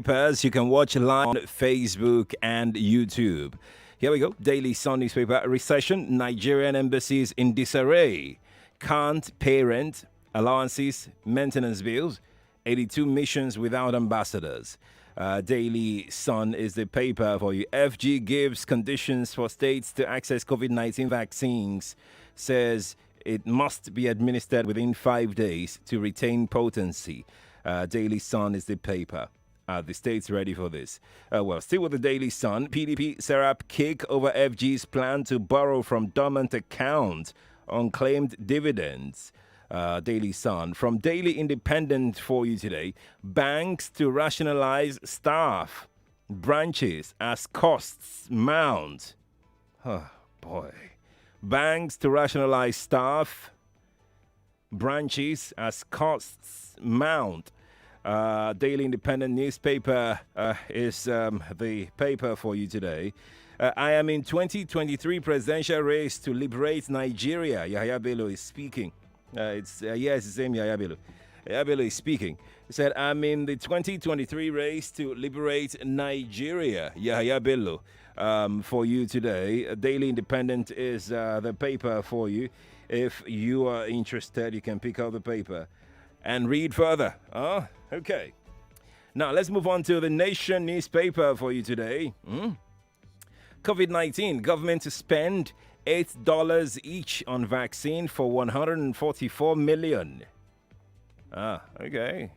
You can watch live on Facebook and YouTube. Here we go. Daily Sun newspaper. Recession. Nigerian embassies in disarray. Can't pay rent, allowances, maintenance bills. 82 missions without ambassadors. Daily Sun is the paper for you. FG gives conditions for states to access COVID-19 vaccines. Says it must be administered within 5 days to retain potency. Daily Sun is the paper. Are the states ready for this? Still with the Daily Sun, PDP Serap kick over FG's plan to borrow from dormant account unclaimed dividends. Daily Sun. From Daily Independent for you today, banks to rationalize staff, branches as costs mount. Oh, boy. Banks to rationalize staff, branches as costs mount. Daily Independent newspaper is the paper for you today. I am in 2023 presidential race to liberate Nigeria. Yahya Bello is speaking. It's the same Yahya Bello. Yahya Bello is speaking. He said, I'm in the 2023 race to liberate Nigeria. Yahya Bello for you today. Daily Independent is the paper for you. If you are interested, you can pick up the paper and read further. Okay. Now, let's move on to the Nation newspaper for you today. COVID-19, government to spend $8 each on vaccine for 144 million. Okay.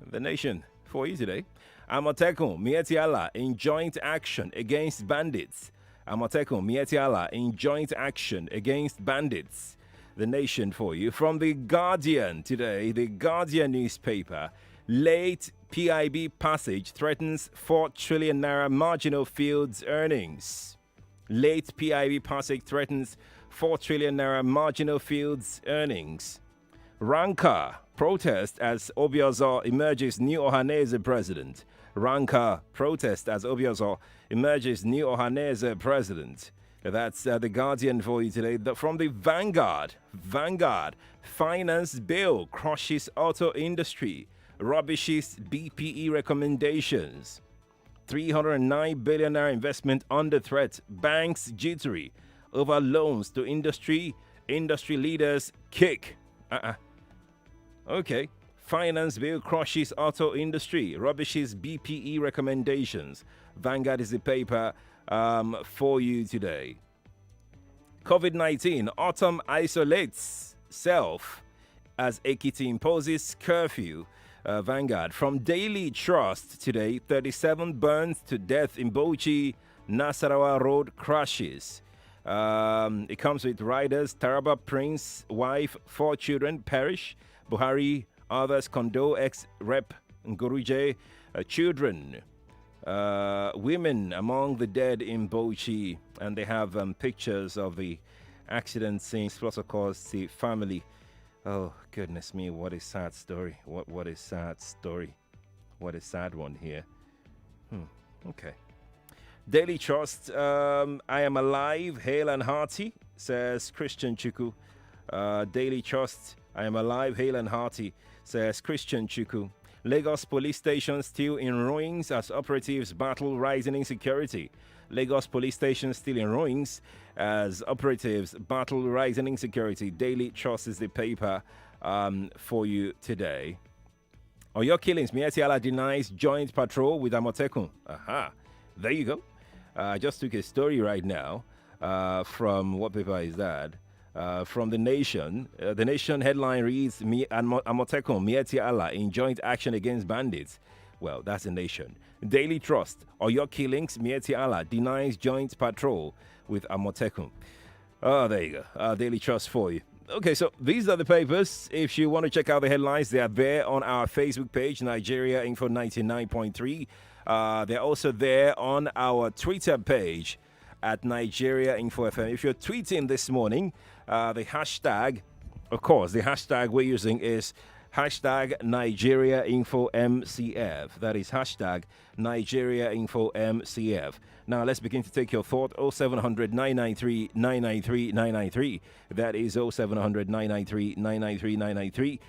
The Nation for you today. Amotekun, Mietiala in joint action against bandits. Amotekun, Mietiala in joint action against bandits. The Nation for you. From The Guardian today, The Guardian newspaper. Late PIB passage threatens 4 trillion naira marginal fields earnings. Late PIB passage threatens 4 trillion naira marginal fields earnings. Rancor protest as Obiozor emerges new Ohanese president. Rancor protest as Obiozor emerges new Ohanese president. That's The Guardian for you today. From the Vanguard, finance bill crushes auto industry, rubbishes BPE recommendations. 309 billion naira investment under threat. Banks jittery over loans to industry. Industry leaders kick. Okay. Finance bill crushes auto industry, rubbishes BPE recommendations. Vanguard is the paper for you today. COVID-19, autumn isolates self as Ekiti imposes curfew. Vanguard. From Daily Trust today, 37 burns to death in Bauchi, Nasarawa Road crashes. It comes with riders, Taraba Prince, wife, 4 children perish. Buhari, others condole ex-rep Nguruje, children. Women among the dead in Bauchi, and they have pictures of the accident scenes, plus of course the family. Oh goodness me, what a sad story. What a sad story. What a sad one here. Okay. Daily Trust, I am alive, hale and hearty, says Christian Chuku. Daily Trust, I am alive, hale and hearty, says Christian Chuku. Lagos police station still in ruins as operatives battle rising insecurity. Lagos police station still in ruins as operatives battle rising insecurity. Daily Trust is the paper for you today. Oyo killings, Mietiala denies joint patrol with Amotekun. There you go. I just took a story right now from, what paper is that? From The Nation. The Nation headline reads, Amotekun, Mietiala in joint action against bandits. Well, that's The Nation. Daily Trust, Oyo killings, Mietiala denies joint patrol with Amotekun. Oh, there you go. Daily Trust for you. Okay, so these are the papers. If you want to check out the headlines, they are there on our Facebook page, Nigeria Info 99.3. They're also there on our Twitter page at Nigeria Info FM. If you're tweeting this morning, the hashtag, of course, the hashtag we're using is hashtag Nigeria Info MCF. That is hashtag Nigeria Info MCF. Now let's begin to take your thought. 0700 993 993 993. That is 0700 993 993 993.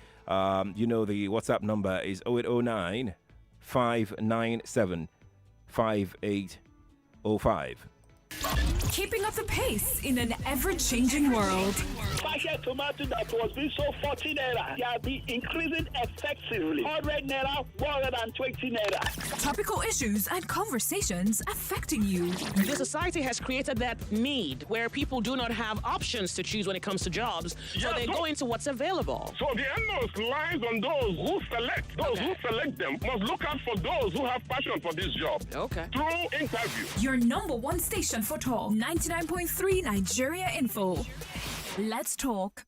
You know the WhatsApp number is 0809 597 5805. Keeping up the pace in an ever-changing world. Packet tomato that was being sold 40 naira. They have been increasing effectively. 100 naira, 120 naira. Topical issues and conversations affecting you. The society has created that need where people do not have options to choose when it comes to jobs, so they go into what's available. So the onus lies on those who select. Those who select them must look out for those who have passion for this job. Okay. Through interview. Your number one station for talk, 99.3 Nigeria Info. Let's talk.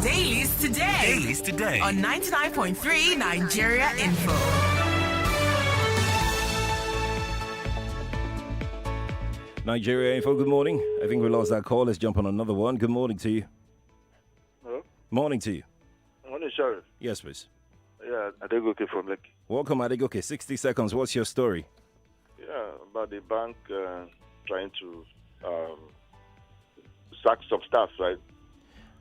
Dailies today. On 99.3 Nigeria Info. Nigeria Info, good morning. I think we lost that call. Let's jump on another one. Good morning to you. Hello? Morning to you. Morning, Sheriff. Yes, please. Yeah, Adegoke from Lekki. Welcome, Adegoke. 60 seconds. What's your story? Yeah, about the bank trying to sack some staff, right?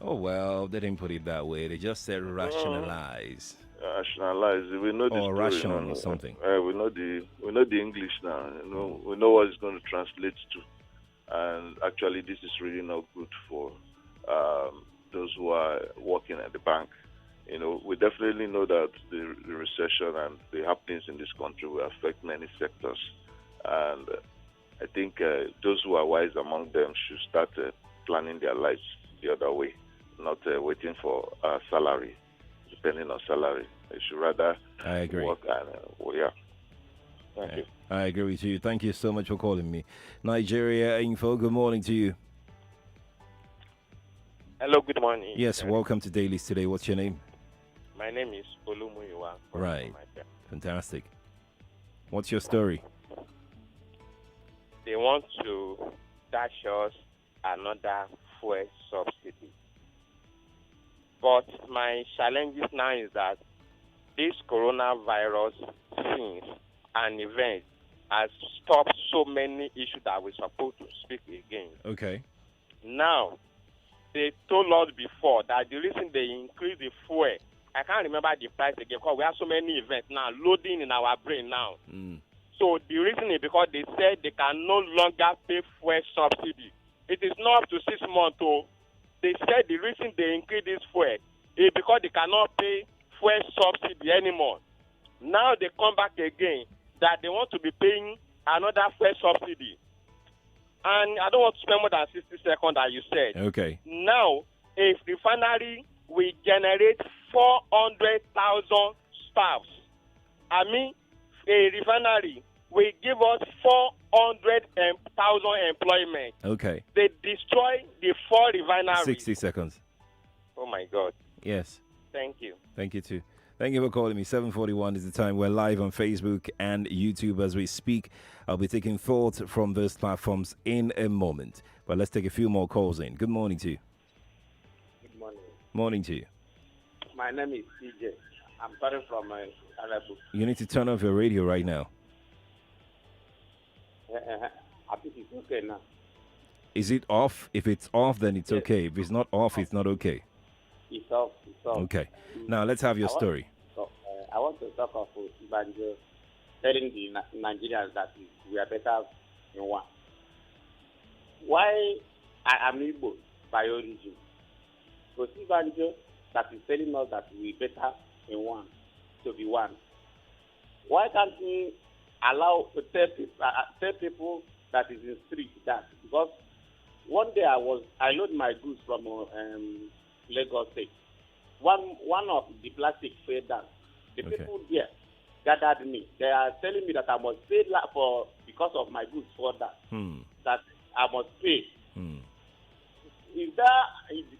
Oh, well, they didn't put it that way. They just said rationalize. Rationalize. We know the Or story, rational or something. We know the English now. We know what it's going to translate to, and actually, this is really not good for those who are working at the bank. We definitely know that the recession and the happenings in this country will affect many sectors, and I think those who are wise among them should start planning their lives the other way, not waiting for salary, depending on salary. They should rather I agree. work and, Thank you. I agree with you. Thank you so much for calling me. Nigeria Info, good morning to you. Hello, good morning. Yes, welcome to Dailies today. What's your name? My name is Olumuyiwa. Right. Fantastic. What's your story? They want to dash us another fuel subsidy. But my challenges now is that this coronavirus things and event has stopped so many issues that we're supposed to speak again. Okay. Now, they told us before that the reason they increased the fuel, I can't remember the price again because we have so many events now loading in our brain now. So the reason is because they said they can no longer pay fuel subsidy. It is not up to 6 months. They said the reason they increase this fuel is because they cannot pay fuel subsidy anymore. Now they come back again that they want to be paying another fuel subsidy. And I don't want to spend more than 60 seconds as you said. Okay. Now, a refinery will generate 400,000 staffs. I mean, a refinery will give us 400,000 employment. Okay. They destroy the 4 refineries. 60 seconds. Oh, my God. Yes. Thank you. Thank you, too. Thank you for calling me. 7:41 is the time. We're live on Facebook and YouTube as we speak. I'll be taking thoughts from those platforms in a moment. But let's take a few more calls in. Good morning to you. Good morning. Morning to you. My name is CJ. I'm calling from Arabu. You need to turn off your radio right now. I think it's okay now. Is it off? If it's off, then it's Yes. okay. If it's not off, it's not okay. It's off. It's off. Okay. Now let's have your story. I want to talk of Ibanjo telling the Nigerians that we are better in one. Why I am Igbo by origin? Because Ibanjo that is telling us that we better in one, to be one. Why can't we allow to tell people that is in street that? Because one day I load my goods from Lagos State. One of the plastic fell down. The people there gathered me. They are telling me that I must pay because of my goods for that. That I must pay. Is the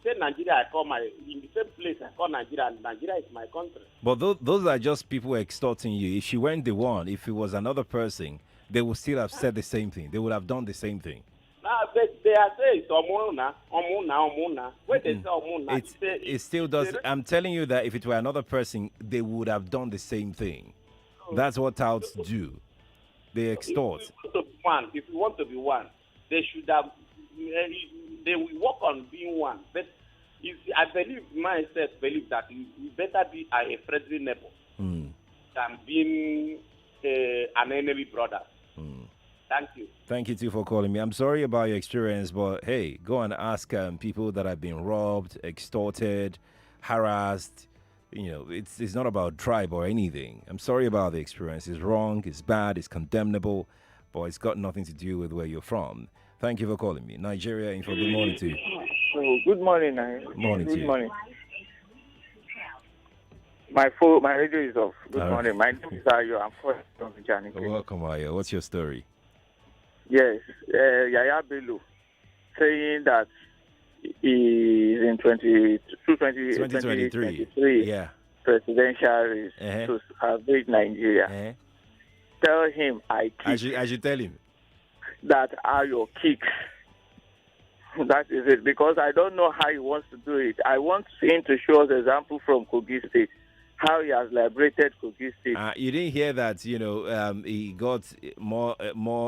same Nigeria I call in the same place I call Nigeria, and Nigeria is my country. But those are just people extorting you. If she weren't the one, if it was another person, they would still have said the same thing. They would have done the same thing. Now they are saying it's Omuna. When they say Omuna, it still does. I'm telling you that if it were another person, they would have done the same thing. That's what touts do. They extort. If you want to be one, they should have. They will work on being one. But I believe myself believe that you better be a friendly neighbor than being an enemy brother. Thank you. Thank you too for calling me. I'm sorry about your experience, but hey, go and ask people that have been robbed, extorted, harassed. You know, it's not about tribe or anything. I'm sorry about the experience. It's wrong, it's bad, it's condemnable, but it's got nothing to do with where you're from. Thank you for calling me. Nigeria Info, good morning to you. So, good morning. Morning to good you. morning. My radio is off. Good morning. My name is Ayo. I'm calling from Vijani. Welcome, Ayo. What's your story? Yes, Yaya Bello saying that he is in 2023 Yeah. presidential race to salvage Nigeria. Tell him I should tell him that are your kicks. That is it, because I don't know how he wants to do it. I want him to show us example from Kogi State, how he has liberated Kogi State. You didn't hear that, he got more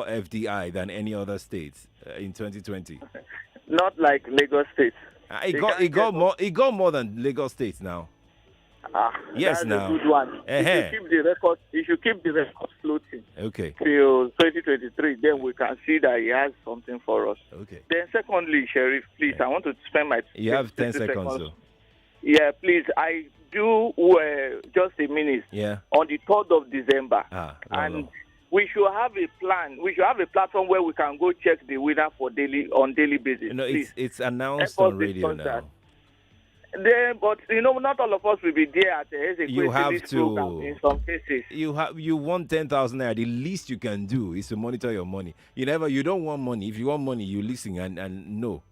FDI than any other state in 2020. Not like Lagos State. He got more than Lagos State now. Yes, that's now. a good one. He should keep the record floating. Okay. Till 2023, then we can see that he has something for us. Okay. Then secondly, Sheriff, please, I want to spend my... You have 10 seconds, though. Yeah, please, I do just a minute. Yeah. On the 3rd of December. No. We should have a plan. We should have a platform where we can go check the winner on daily basis. No, it's announced on radio now. But not all of us will be there at the You have to. Program in some cases. You want 10,000 naira. The least you can do is to monitor your money. You don't want money. If you want money, you listen and know.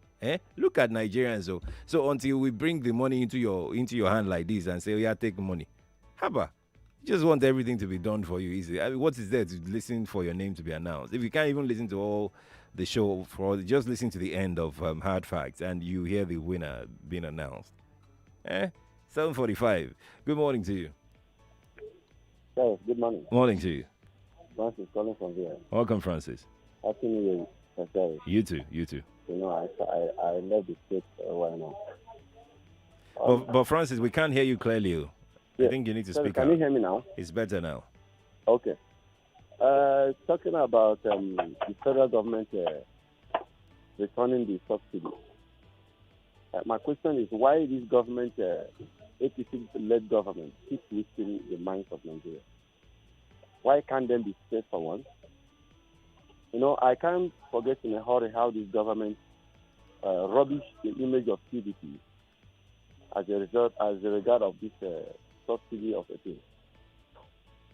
Look at Nigerians. So until we bring the money into your hand like this and say, oh, yeah, take money. Haba. You just want everything to be done for you easy. I mean, what is there to listen for your name to be announced? If you can't even listen to all the show, just listen to the end of Hard Facts and you hear the winner being announced. 7:45. Good morning to you. Yes, good morning. Morning to you. Francis calling from here. Welcome, Francis. Happy New Year. Sorry. You too. I left the state a while now. But Francis, we can't hear you clearly. Yes. I think you need to speak up. Can you hear me now? It's better now. Okay. Talking about the federal government returning the subsidy. My question is, why this government, APC-led government, keeps twisting the minds of Nigeria? Why can't they be straight for once? I can't forget in a hurry how this government rubbish the image of PDP as a regard of this subsidy of a thing.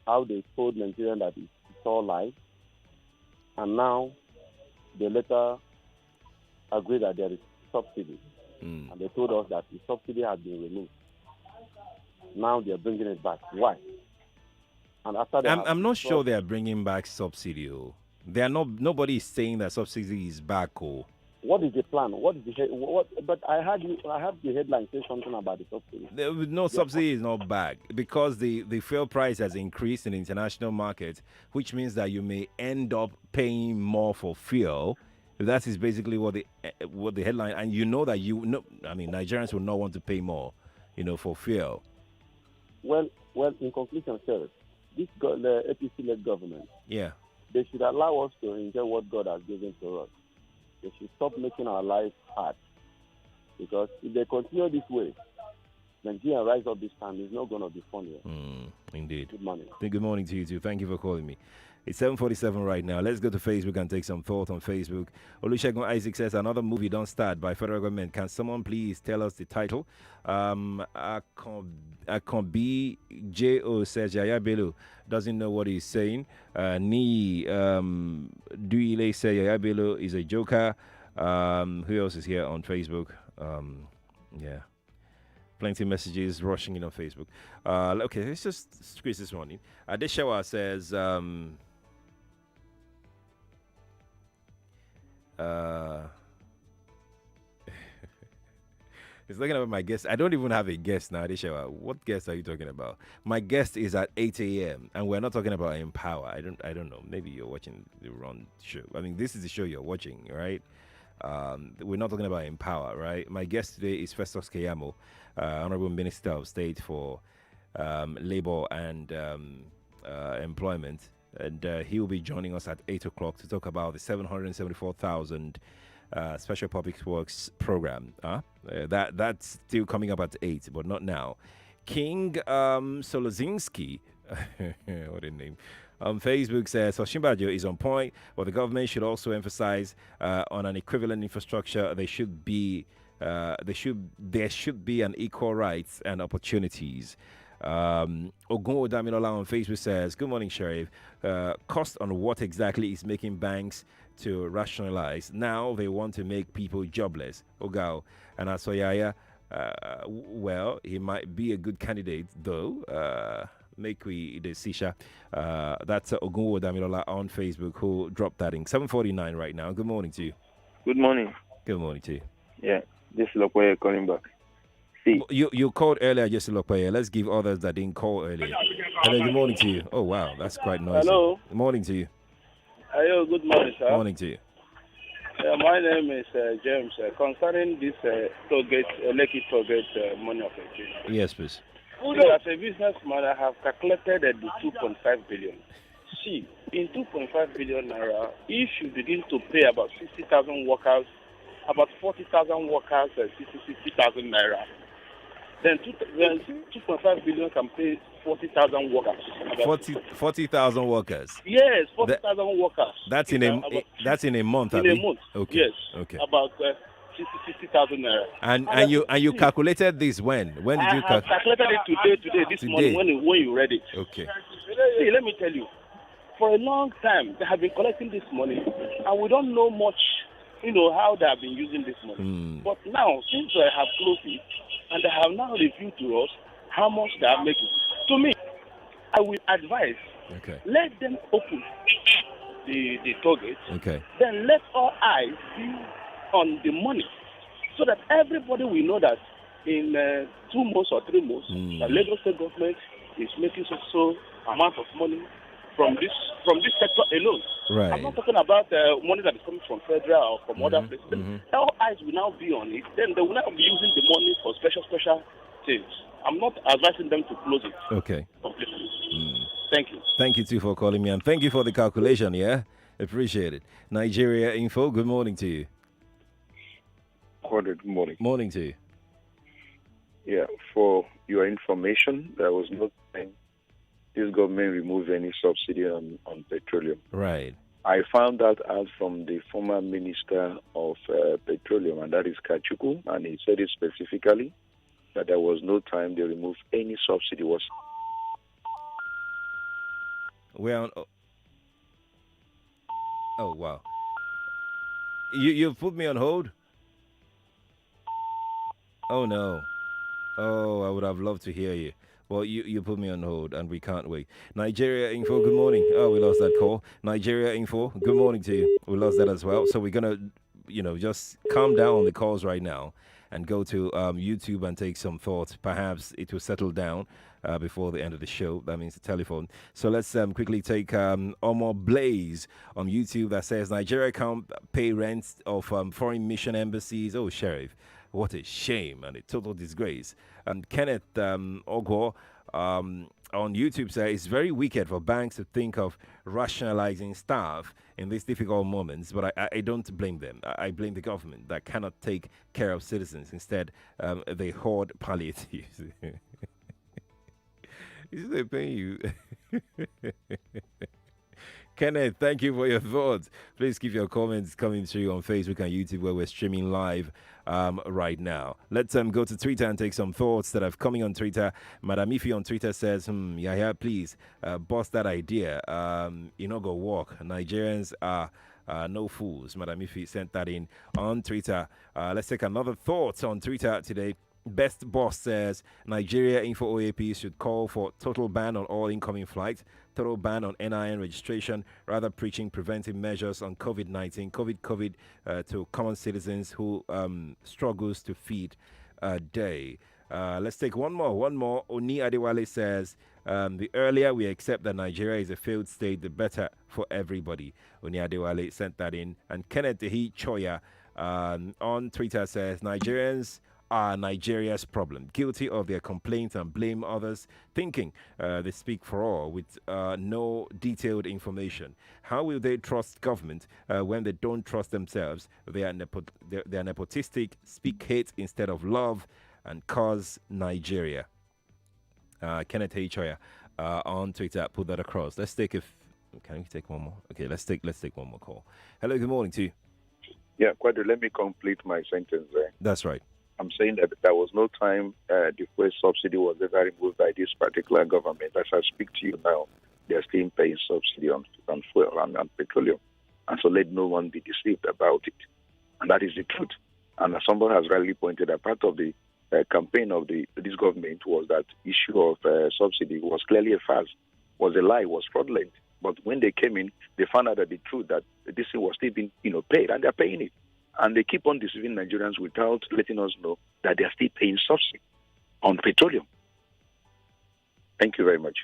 How they told Nigerians that it's all lies, and now they later agree that there is subsidy. And they told us that the subsidy had been removed. Now they're bringing it back. Why? And after that, I'm not sure they are bringing back subsidy. They are not. Nobody is saying that subsidy is back. What is the plan? But I had the headline say something about the subsidy. No, subsidy is not back because the fuel price has increased in the international market, which means that you may end up paying more for fuel. That is basically what the headline, and Nigerians will not want to pay more, for fuel. Well, in conclusion, sir, the APC-led government, they should allow us to enjoy what God has given to us. They should stop making our lives hard, because if they continue this way, Nigeria rise up this time is not going to be funny. Indeed. Good morning. Good morning to you too. Thank you for calling me. It's 7:47 right now. Let's go to Facebook and take some thought on Facebook. Olusegun Isaac says, another movie don't start by federal government. Can someone please tell us the title? Akonbi J.O. says, Yaya Bello doesn't know what he's saying. Duile says, Yaya Bello is a joker. Who else is here on Facebook? Plenty of messages rushing in on Facebook. Okay, let's just squeeze this one in. Adeshawa says, he's talking about my guest. I don't even have a guest now, Adeshawa. What guest are you talking about? My guest is at 8 a.m. and we're not talking about Empower. I don't know. Maybe you're watching the wrong show. I mean, this is the show you're watching, right? We're not talking about Empower, right? My guest today is Festus Keyamo, Honorable Minister of State for labor and employment. And he will be joining us at 8 o'clock to talk about the 774,000 Special Public Works program. That's still coming up at 8, but not now. King Solozinski, what a name, on Facebook says Oshimbajo is on point, but the government should also emphasize on an equivalent infrastructure. There should be an equal rights and opportunities. Ogun Odamilola on Facebook says, good morning, Sheriff. Cost on what exactly is making banks to rationalize? Now they want to make people jobless. Ogao and Asoyaya, well, he might be a good candidate, though. Make we the Sisha. That's Ogun Odamilola on Facebook who dropped that in 7:49 right now. Good morning to you. Good morning. Good morning to you. Yeah, this is Lokwe calling back. You called earlier, Jesse Lokwe. Let's give others that didn't call earlier. Hello, good morning to you. Oh, wow, that's quite noisy. Hello. Good morning to you. Hello, good morning, sir. Morning to you. My name is James. Concerning this Lekki Tollgate money of education. Yes, please. As a businessman, I have calculated the 2.5 billion. See, in 2.5 billion naira, if you begin to pay about 60,000 workers, about 40,000 workers, 60,000 naira, then 2.5 billion can pay 40,000 workers. 40,000 workers. Yes, 40,000 workers. That's in a month. In a month. Okay. Yes. Okay. About 60,000 naira. And you calculated this when? When did you I calculated it today, this morning when you read it. Okay. See, let me tell you, for a long time they have been collecting this money, and we don't know much, how they have been using this money. But now, since they have closed it, and they have now revealed to us how much they are making, to me, I will advise, let them open the target. Okay. Then let all eyes be on the money, so that everybody will know that in 2 months or 3 months, the Lagos State government is making so amount of money from this sector alone. Right. I'm not talking about money that is coming from federal or from other places. All eyes will now be on it. Then they will now be using the money for special things. I'm not advising them to close it. Okay. Completely. Thank you. Thank you too for calling me, and thank you for the calculation. Yeah, appreciate it. Nigeria Info. Good morning to you. Good morning. Morning to you. Yeah, for your information, there was no time this government removed any subsidy on petroleum. Right. I found that out from the former Minister of Petroleum, and that is Kachuku, and he said it specifically that there was no time they removed any subsidy. We're on. Oh wow. You put me on hold. Oh no. Oh, I would have loved to hear you. Well, you put me on hold, and we can't wait. Nigeria Info, good morning. Oh, we lost that call. Nigeria Info, good morning to you. We lost that as well. So we're going to, just calm down on the calls right now and go to YouTube and take some thoughts. Perhaps it will settle down before the end of the show. That means the telephone. So let's quickly take Omar Blaze on YouTube that says, Nigeria can't pay rent of foreign mission embassies. Oh, Sheriff. What a shame and a total disgrace. And Kenneth Ogwo on YouTube says it's very wicked for banks to think of rationalizing staff in these difficult moments, but I don't blame them. I blame the government that cannot take care of citizens. Instead, they hoard palliatives. Is they paying you? Kenneth, thank you for your thoughts. Please keep your comments coming through on Facebook and YouTube, where we're streaming live right now. Let's go to Twitter and take some thoughts that are coming on Twitter. Madam Ifi on Twitter says, Yahya, please bust that idea. You know, go walk. Nigerians are no fools. Madam Ifi sent that in on Twitter. Let's take another thought on Twitter today. Best Boss says Nigeria Info OAP should call for total ban on all incoming flights, total ban on NIN registration, rather preaching preventive measures on COVID-19, COVID to common citizens who struggles to feed a day. Let's take one more. Oni Adewale says, the earlier we accept that Nigeria is a failed state, the better for everybody. Oni Adewale sent that in. And Kenneth Dehi Choya on Twitter says, Nigerians are Nigeria's problem, guilty of their complaints and blame others, thinking they speak for all with no detailed information. How will they trust government when they don't trust themselves? They are nepotistic, speak hate instead of love, and cause Nigeria. Kenneth H. On Twitter, put that across. Let's take can we take one more? Okay, let's take one more call. Hello, good morning to you. Yeah, Quadry, let me complete my sentence there. That's right. I'm saying that there was no time the fuel subsidy was ever removed by this particular government. As I speak to you now, they're still paying subsidy on fuel and petroleum. And so let no one be deceived about it. And that is the truth. And as someone has rightly pointed out, part of the campaign of this government was that issue of subsidy was clearly a farce, was a lie, was fraudulent. But when they came in, they found out that the truth that this thing was still being paid, and they're paying it. And they keep on deceiving Nigerians without letting us know that they are still paying subsidy on petroleum. Thank you very much.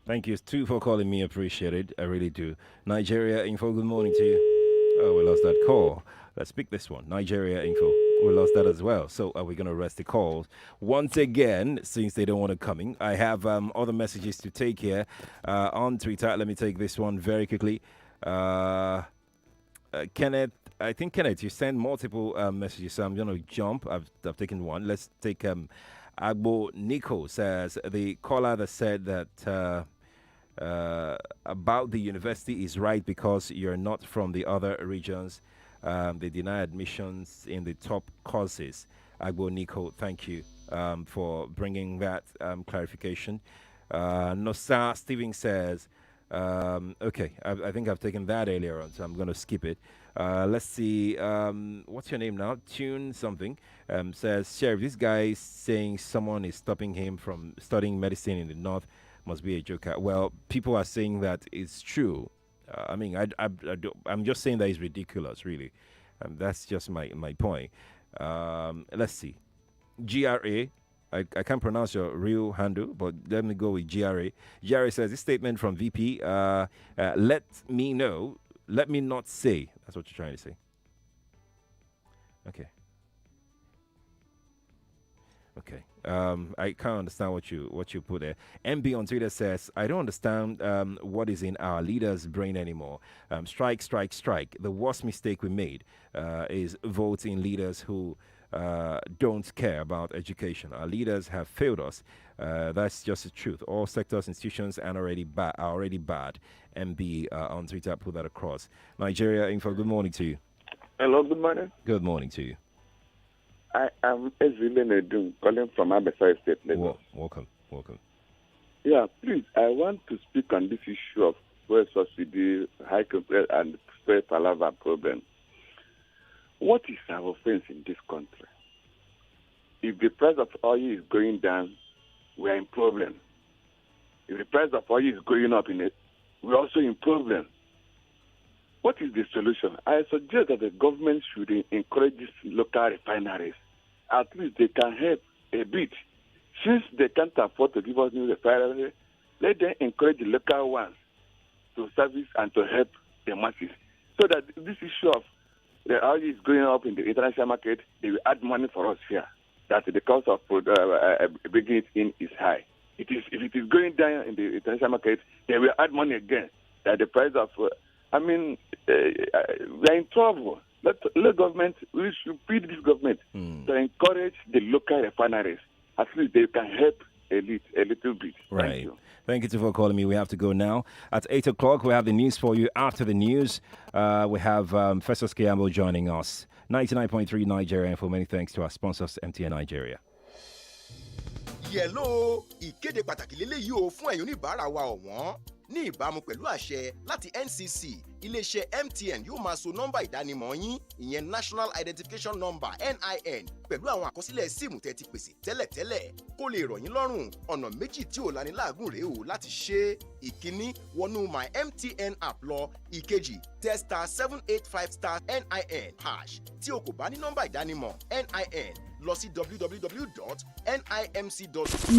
Thank you, too, for calling me. Appreciate it. I really do. Nigeria Info, good morning to you. Oh, we lost that call. Let's pick this one. Nigeria Info. We lost that as well. So are we going to arrest the calls? Once again, since they don't want to come in, I have other messages to take here on Twitter. Let me take this one very quickly. Kenneth, you sent multiple messages, so I'm going to jump. I've taken one. Let's take Agbo Nico says, the caller that said that about the university is right because you're not from the other regions. They deny admissions in the top courses. Agbo Nico, thank you for bringing that clarification. Nosa Steven says, okay, I think I've taken that earlier on, so I'm going to skip it. Let's see, what's your name now? Tune something says, Sheriff, this guy is saying someone is stopping him from studying medicine in the north must be a joker. Well, people are saying that it's true. I'm just saying that it's ridiculous, really. That's just my point. Let's see. GRA. I can't pronounce your real handle, but let me go with GRA. GRA says, this statement from VP, let me know, let me not say. That's what you're trying to say. Okay. I can't understand what you put there. MB on Twitter says, I don't understand what is in our leaders' brain anymore. Strike. The worst mistake we made is voting leaders who don't care about education. Our leaders have failed us. That's just the truth. All sectors, institutions are already bad. MB on Twitter put that across. Nigeria Info, good morning to you. Hello, good morning. Good morning to you. I am Ezile Nedum, calling from Abesai State, Lagos. Welcome. Yeah, please, I want to speak on this issue of fuel subsidy, high compare and fuel palaver problem. What is our offense in this country? If the price of oil is going down, we are in problem. If the price of oil is going up we're also in problem. What is the solution? I suggest that the government should encourage these local refineries. At least they can help a bit. Since they can't afford to give us new refineries, let them encourage the local ones to service and to help the masses. So that this issue of the oil is going up in the international market, they will add money for us here. That the cost of bringing it in is high. If it is going down in the international market, they will add money again. That the price of we are in trouble. Let government, we should feed this government to encourage the local refineries. At least they can help a little bit. Right. Thank you for calling me. We have to go now. At 8 o'clock, we have the news for you. After the news, we have Festus Kiyambo joining us. 99.3 Nigeria Info. Many thanks to our sponsors, MTN Nigeria. Yẹ̀ló ìkéde pàtàkì lélẹ́yìí o fún ẹ̀yin oníbàárà wa ọ̀wọ́n. Ní ìbámu pẹ̀lú àṣẹ láti NCC, iléeṣẹ́ MTN yóò máa so nọ́mbà ìdánimọ̀ yín, ìyẹn National Identification Number NIN, pẹ̀lú àwọn àkọsílẹ̀ síìmù tẹ́ ti pèsè tẹ́lẹ̀tẹ́lẹ̀. Kó lè rọ̀ yín lọ́rùn, ọ̀nà méjì tí ò laniláàgùn rèé o láti ṣe. Ìkíní, wọnú My MTN app lọ. Ìkejì, tẹ *785*NIN#. Tí o kò bá ní nọ́mbà ìdánimọ̀ NIN, lọ sí www.nimc.com.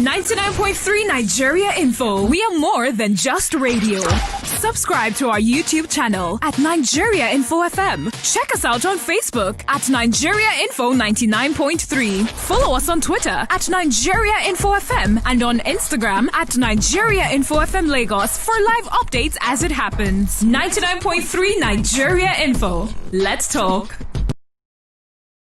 99.3 Nigeria Info. We are more than just radio. Subscribe to our YouTube channel at Nigeria Info FM. Check us out on Facebook at Nigeria Info 99.3. Follow us on Twitter at Nigeria Info FM and on Instagram at Nigeria Info FM Lagos for live updates as it happens. 99.3 Nigeria Info. Let's talk.